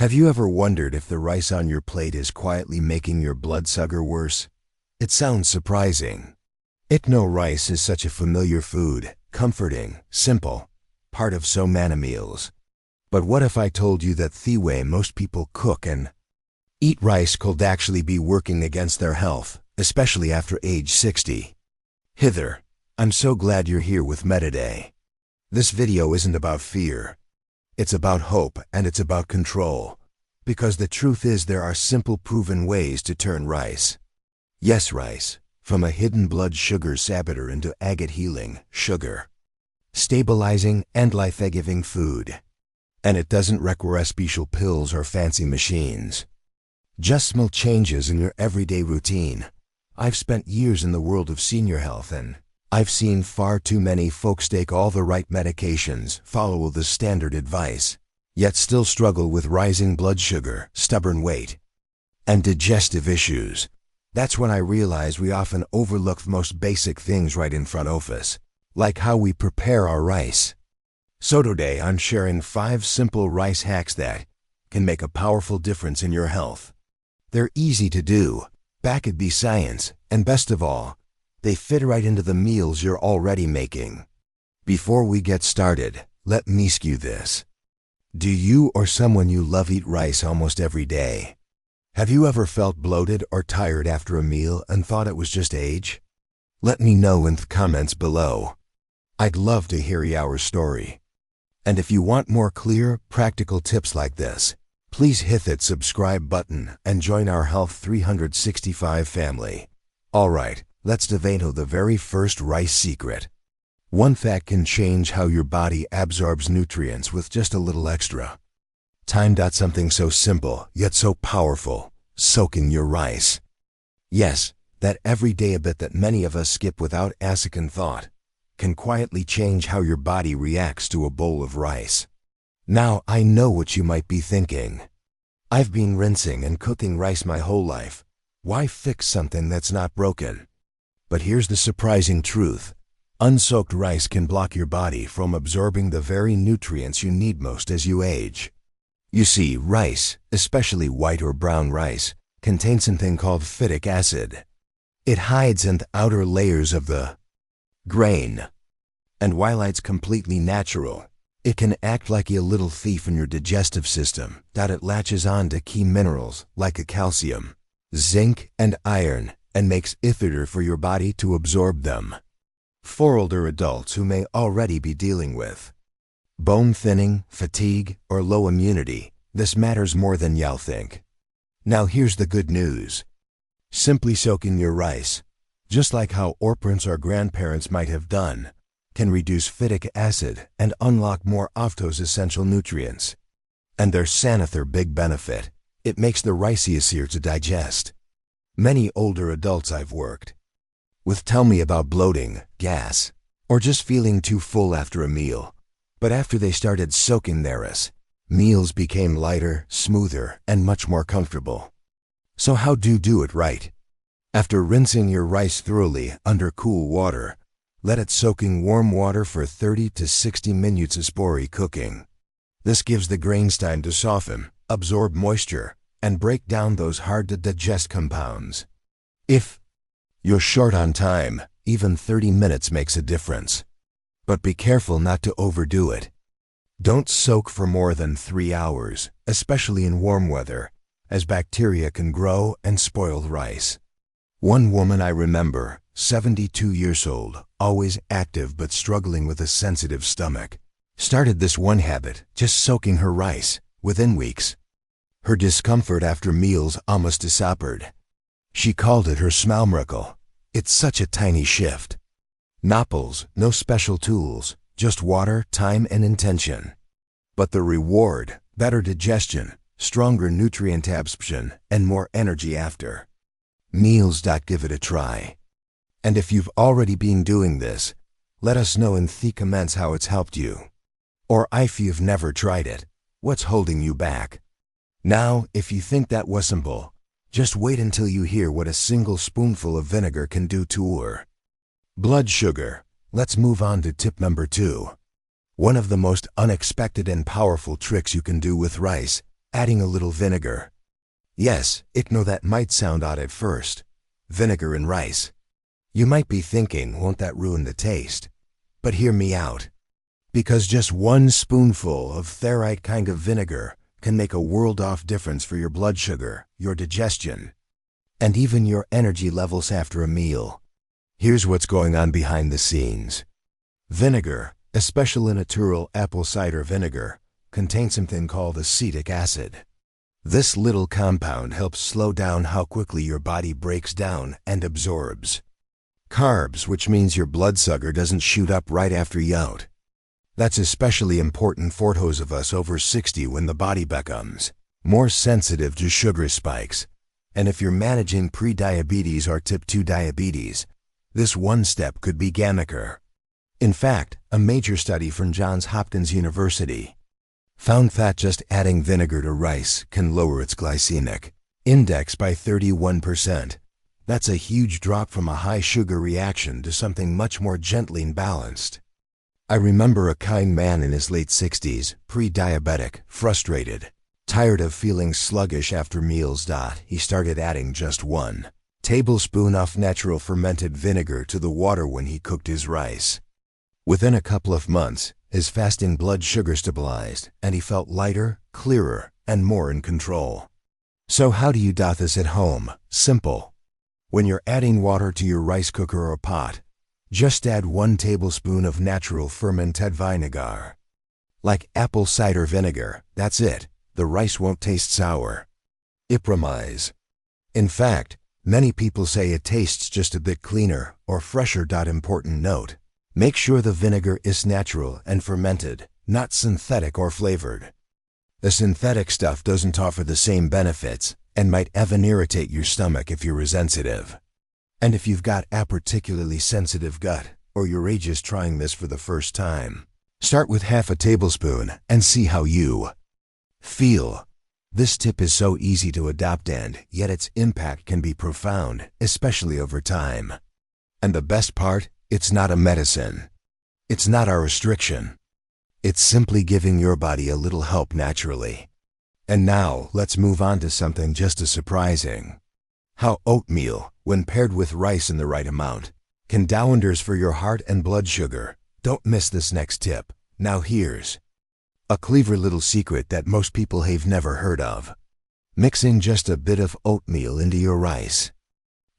Have you ever wondered if the rice on your plate is quietly making your blood sugar worse? It sounds surprising. Rice is such a familiar food, comforting, simple, part of so many meals. But what if I told you that the way most people cook and eat rice could actually be working against their health, especially after age 60? Hither, I'm so glad you're here with me today. This video isn't about fear. It's about hope and it's about control. Because the truth is there are simple proven ways to turn rice. Yes, rice, from a hidden blood sugar saboteur into agate healing, sugar, stabilizing and life-giving food. And it doesn't require special pills or fancy machines. Just small changes in your everyday routine. I've spent years in the world of senior health and I've seen far too many folks take all the right medications, follow the standard advice, yet still struggle with rising blood sugar, stubborn weight, and digestive issues. That's when I realize we often overlook the most basic things right in front of us, like how we prepare our rice. So today I'm sharing 5 simple rice hacks that can make a powerful difference in your health. They're easy to do, backed by science, and best of all, they fit right into the meals you're already making. Before we get started, let me ask you this. Do you or someone you love eat rice almost every day? Have you ever felt bloated or tired after a meal and thought it was just age? Let me know in the comments below. I'd love to hear your story. And if you want more clear, practical tips like this, please hit that subscribe button and join our Health 365 family. Alright, let's dive into the very first rice secret. One fact can change how your body absorbs nutrients with just a little extra time. Something so simple, yet so powerful, soaking your rice. Yes, that everyday habit that many of us skip without a second thought can quietly change how your body reacts to a bowl of rice. Now, I know what you might be thinking. I've been rinsing and cooking rice my whole life. Why fix something that's not broken? But here's the surprising truth. Unsoaked rice can block your body from absorbing the very nutrients you need most as you age. You see, rice, especially white or brown rice, contains something called phytic acid. It hides in the outer layers of the grain. And while it's completely natural, it can act like a little thief in your digestive system that it latches on to key minerals like calcium, zinc, and iron and makes it harder for your body to absorb them. For older adults who may already be dealing with bone thinning, fatigue, or low immunity, this matters more than y'all think. Now here's the good news. Simply soaking your rice, just like how our parents or grandparents might have done, can reduce phytic acid and unlock more of those essential nutrients. And there's another big benefit. It makes the rice easier to digest. Many older adults I've worked with tell me about bloating, gas, or just feeling too full after a meal. But after they started soaking their rice, meals became lighter, smoother, and much more comfortable. So how do you do it right? After rinsing your rice thoroughly under cool water, let it soak in warm water for 30 to 60 minutes before cooking. This gives the grains time to soften, absorb moisture, and break down those hard-to-digest compounds. If you're short on time, even 30 minutes makes a difference. But be careful not to overdo it. Don't soak for more than 3 hours, especially in warm weather, as bacteria can grow and spoil rice. One woman I remember, 72 years old, always active but struggling with a sensitive stomach, started this one habit, just soaking her rice. Within weeks, her discomfort after meals almost disappeared. She called it her small miracle. It's such a tiny shift. Nopples, no special tools, just water, time, and intention. But the reward, better digestion, stronger nutrient absorption, and more energy after meals. Give it a try. And if you've already been doing this, let us know in the comments how it's helped you. Or if you've never tried it, what's holding you back? Now, if you think that was simple, just wait until you hear what a single spoonful of vinegar can do to your blood sugar. Let's move on to tip number 2. One of the most unexpected and powerful tricks you can do with rice Adding a little vinegar. Yes, I know that might sound odd at first. Vinegar in rice. You might be thinking, won't that ruin the taste? But hear me out. Because just one spoonful of the right kind of vinegar can make a world-off difference for your blood sugar, your digestion, and even your energy levels after a meal. Here's what's going on behind the scenes. Vinegar, especially natural apple cider vinegar, contains something called acetic acid. This little compound helps slow down how quickly your body breaks down and absorbs carbs, which means your blood sugar doesn't shoot up right after you eat. That's especially important for those of us over 60 when the body becomes more sensitive to sugar spikes. And if you're managing pre-diabetes or type 2 diabetes, this one step could be game-changer. In fact, a major study from Johns Hopkins University found that just adding vinegar to rice can lower its glycemic index by 31%. That's a huge drop from a high sugar reaction to something much more gently and balanced. I remember a kind man in his late 60s, pre-diabetic, frustrated, tired of feeling sluggish after meals. He started adding just 1 tablespoon of natural fermented vinegar to the water when he cooked his rice. Within a couple of months, his fasting blood sugar stabilized, and he felt lighter, clearer, and more in control. So how do you do this at home? Simple. When you're adding water to your rice cooker or pot, just add 1 tablespoon of natural fermented vinegar. Like apple cider vinegar, that's it. The rice won't taste sour. I promise. In fact, many people say it tastes just a bit cleaner or fresher. Important note. Make sure the vinegar is natural and fermented, not synthetic or flavored. The synthetic stuff doesn't offer the same benefits and might even irritate your stomach if you're sensitive. And if you've got a particularly sensitive gut, or you're just trying this for the first time, start with half a tablespoon and see how you feel. This tip is so easy to adopt, and yet its impact can be profound, especially over time. And the best part, it's not a medicine. It's not a restriction. It's simply giving your body a little help naturally. And now, let's move on to something just as surprising. How oatmeal, when paired with rice in the right amount, can do wonders for your heart and blood sugar. Don't miss this next tip. Now here's a clever little secret that most people have never heard of. Mixing just a bit of oatmeal into your rice.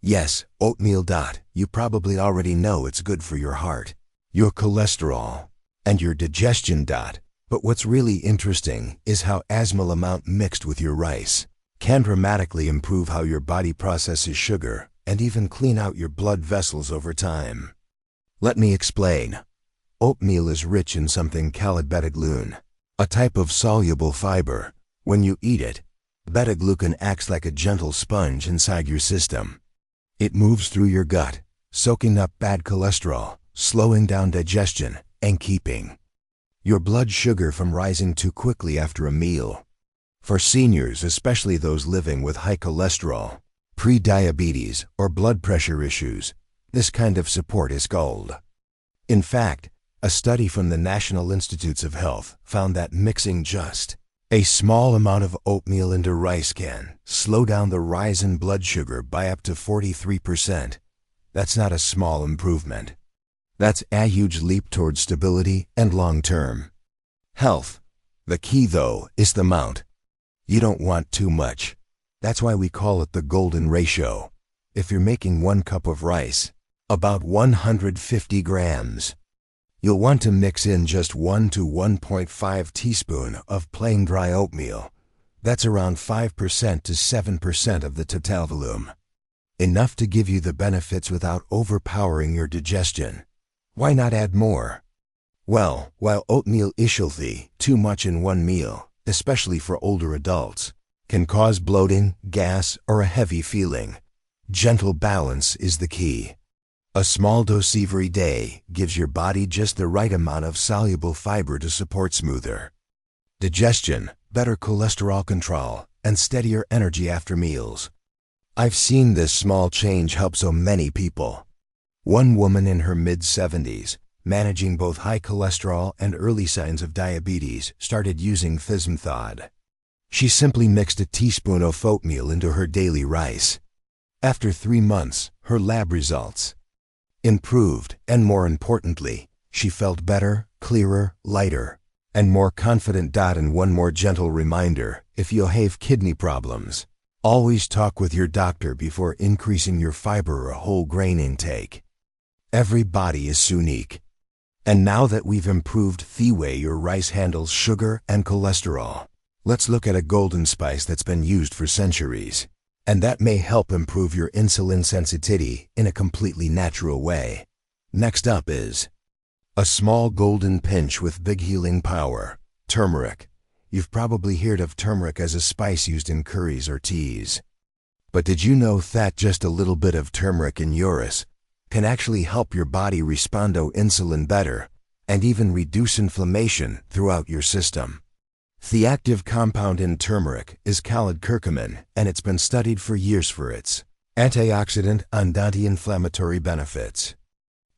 Yes, oatmeal. You probably already know it's good for your heart, your cholesterol, and your digestion. But what's really interesting is how a small amount mixed with your rice can dramatically improve how your body processes sugar and even clean out your blood vessels over time. Let me explain. Oatmeal is rich in something called beta-glucan, a type of soluble fiber. When you eat it, beta-glucan acts like a gentle sponge inside your system. It moves through your gut, soaking up bad cholesterol, slowing down digestion, and keeping your blood sugar from rising too quickly after a meal. For seniors, especially those living with high cholesterol, pre-diabetes, or blood pressure issues, this kind of support is gold. In fact, a study from the National Institutes of Health found that mixing just a small amount of oatmeal into rice can slow down the rise in blood sugar by up to 43%. That's not a small improvement. That's a huge leap towards stability and long-term health. The key, though, is the amount. You don't want too much. That's why we call it the golden ratio. If you're making 1 cup of rice, about 150 grams, you'll want to mix in just 1 to 1.5 teaspoon of plain dry oatmeal. That's around 5% to 7% of the total volume. Enough to give you the benefits without overpowering your digestion. Why not add more? Well, while oatmeal is healthy, too much in one meal, especially for older adults, can cause bloating, gas, or a heavy feeling. Gentle balance is the key. A small dose every day gives your body just the right amount of soluble fiber to support smoother digestion, better cholesterol control, and steadier energy after meals. I've seen this small change help so many people. One woman in her mid-70s, managing both high cholesterol and early signs of diabetes, started using this method. She simply mixed a teaspoon of oatmeal into her daily rice. After 3 months, her lab results improved, and more importantly, she felt better, clearer, lighter, and more confident. And one more gentle reminder: if you have kidney problems, always talk with your doctor before increasing your fiber or whole grain intake. Every body is unique. And now that we've improved the way your rice handles sugar and cholesterol, let's look at a golden spice that's been used for centuries, and that may help improve your insulin sensitivity in a completely natural way. Next up is a small golden pinch with big healing power: turmeric. You've probably heard of turmeric as a spice used in curries or teas. But did you know that just a little bit of turmeric in yours can actually help your body respond to insulin better and even reduce inflammation throughout your system? The active compound in turmeric is curcumin, and it's been studied for years for its antioxidant and anti-inflammatory benefits.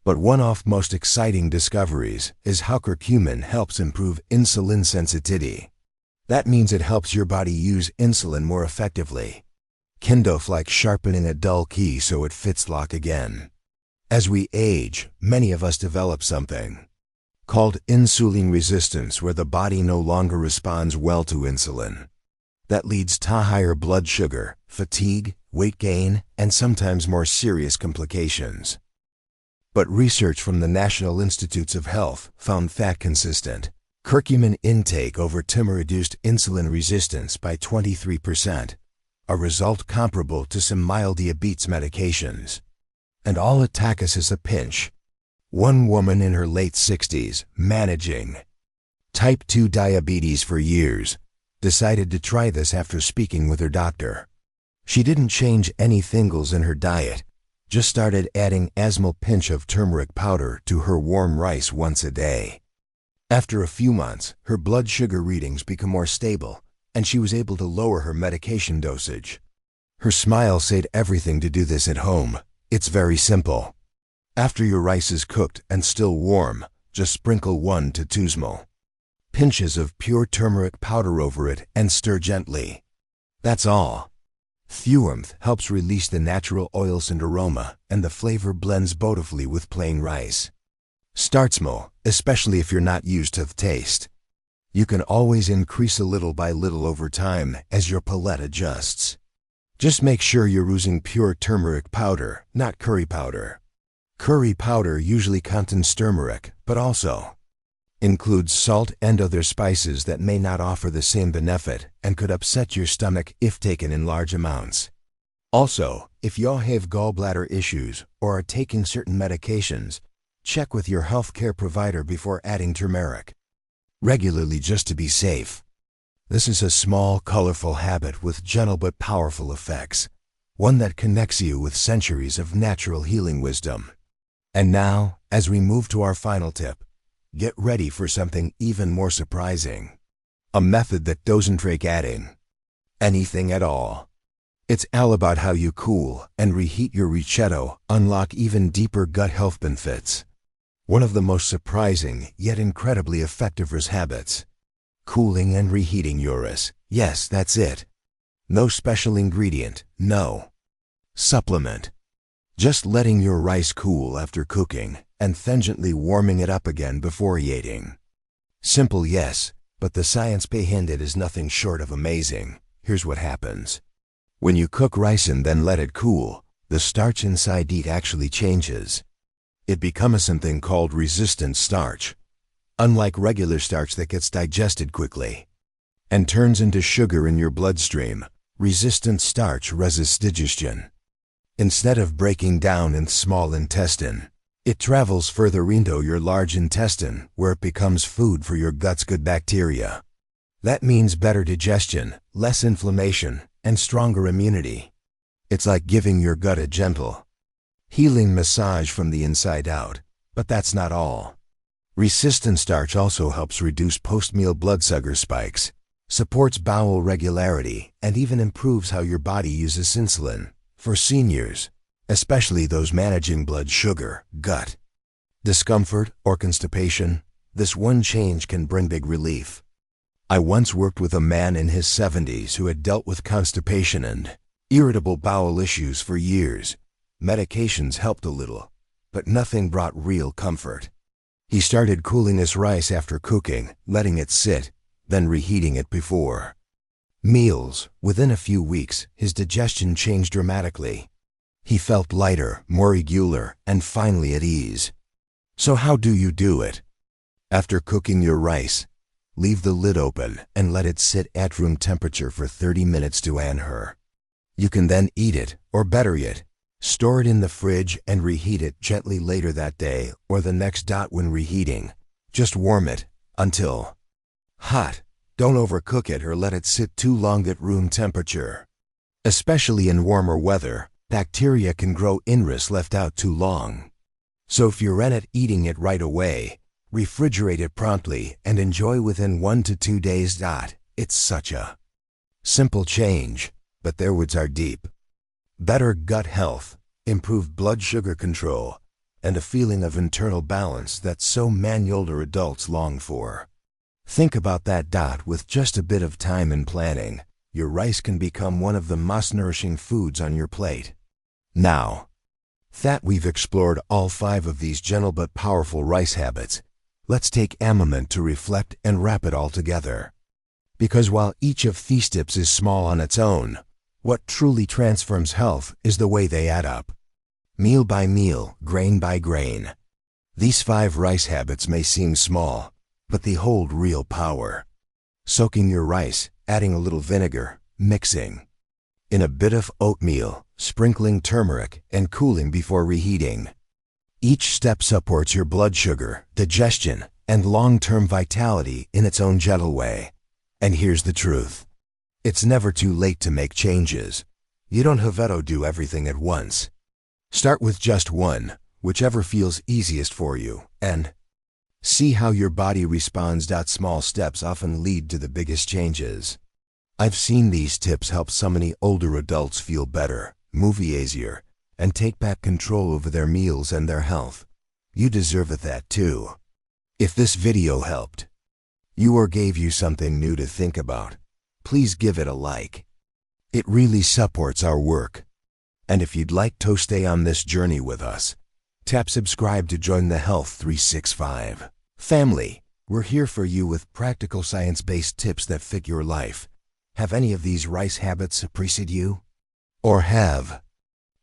But one of most exciting discoveries is how curcumin helps improve insulin sensitivity. That means it helps your body use insulin more effectively, kind of like sharpening a dull key so it fits lock again. As we age, many of us develop something called insulin resistance, where the body no longer responds well to insulin. That leads to higher blood sugar, fatigue, weight gain, and sometimes more serious complications. But research from the National Institutes of Health found that consistent curcumin intake over time reduced insulin resistance by 23%, a result comparable to some mild diabetes medications. And all it takes is a pinch. One woman in her late 60s, managing type 2 diabetes for years, decided to try this after speaking with her doctor. She didn't change any things in her diet, just started adding a small pinch of turmeric powder to her warm rice once a day. After a few months, her blood sugar readings became more stable, and she was able to lower her medication dosage. Her smile said everything to do this at home. It's very simple. After your rice is cooked and still warm, just sprinkle 1 to 2 small pinches of pure turmeric powder over it and stir gently. That's all. The warmth helps release the natural oils and aroma, and the flavor blends beautifully with plain rice. Start small, especially if you're not used to the taste. You can always increase a little by little over time as your palate adjusts. Just make sure you're using pure turmeric powder, not curry powder. Curry powder usually contains turmeric, but also includes salt and other spices that may not offer the same benefit and could upset your stomach if taken in large amounts. Also, if you have gallbladder issues or are taking certain medications, check with your healthcare provider before adding turmeric regularly, just to be safe. This is a small, colorful habit with gentle but powerful effects, one that connects you with centuries of natural healing wisdom. And now, as we move to our final tip, get ready for something even more surprising. A method that doesn't take adding anything at all. It's all about how you cool and reheat your ricetto, unlock even deeper gut health benefits. One of the most surprising yet incredibly effective habits: cooling and reheating yours. Yes, that's it. No special ingredient, no supplement. Just letting your rice cool after cooking and then gently warming it up again before eating. Simple, yes, but the science behind it is nothing short of amazing. Here's what happens. When you cook rice and then let it cool, the starch inside it actually changes. It becomes something called resistant starch. Unlike regular starch that gets digested quickly and turns into sugar in your bloodstream, resistant starch resists digestion. Instead of breaking down in the small intestine, it travels further into your large intestine, where it becomes food for your gut's good bacteria. That means better digestion, less inflammation, and stronger immunity. It's like giving your gut a gentle, healing massage from the inside out. But that's not all. Resistant starch also helps reduce post-meal blood sugar spikes, supports bowel regularity, and even improves how your body uses insulin. For seniors, especially those managing blood sugar, gut discomfort, or constipation, this one change can bring big relief. I once worked with a man in his 70s who had dealt with constipation and irritable bowel issues for years. Medications helped a little, but nothing brought real comfort. He started cooling his rice after cooking, letting it sit, then reheating it before meals. Within a few weeks, his digestion changed dramatically. He felt lighter, more regular, and finally at ease. So how do you do it? After cooking your rice, leave the lid open and let it sit at room temperature for 30 minutes to anhur. You can then eat it, or better yet, store it in the fridge and reheat it gently later that day or the next when reheating. Just warm it until hot. Don't overcook it or let it sit too long at room temperature. Especially in warmer weather, bacteria can grow in rice left out too long. So if you're at eating it right away, refrigerate it promptly and enjoy within 1 to 2 days. It's such a simple change, but their roots are deep. Better gut health, improved blood sugar control, and a feeling of internal balance that so many older adults long for. Think about that. With just a bit of time and planning, your rice can become one of the most nourishing foods on your plate. Now that we've explored all 5 of these gentle but powerful rice habits, let's take a moment to reflect and wrap it all together. Because while each of these tips is small on its own, what truly transforms health is the way they add up. Meal by meal, grain by grain. These 5 rice habits may seem small, but they hold real power. Soaking your rice, adding a little vinegar, mixing in a bit of oatmeal, sprinkling turmeric, and cooling before reheating. Each step supports your blood sugar, digestion, and long-term vitality in its own gentle way. And here's the truth. It's never too late to make changes. You don't have to do everything at once. Start with just one, whichever feels easiest for you, and see how your body responds. Small steps often lead to the biggest changes. I've seen these tips help so many older adults feel better, move easier, and take back control over their meals and their health. You deserve that too. If this video helped you or gave you something new to think about, please give it a like. It really supports our work. And if you'd like to stay on this journey with us, tap subscribe to join the Health 365 family. We're here for you with practical science-based tips that fit your life. Have any of these rice habits surprised you? Or have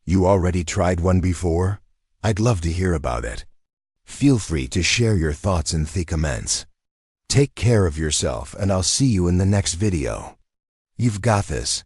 you already tried one before? I'd love to hear about it. Feel free to share your thoughts in the comments. Take care of yourself and I'll see you in the next video. You've got this.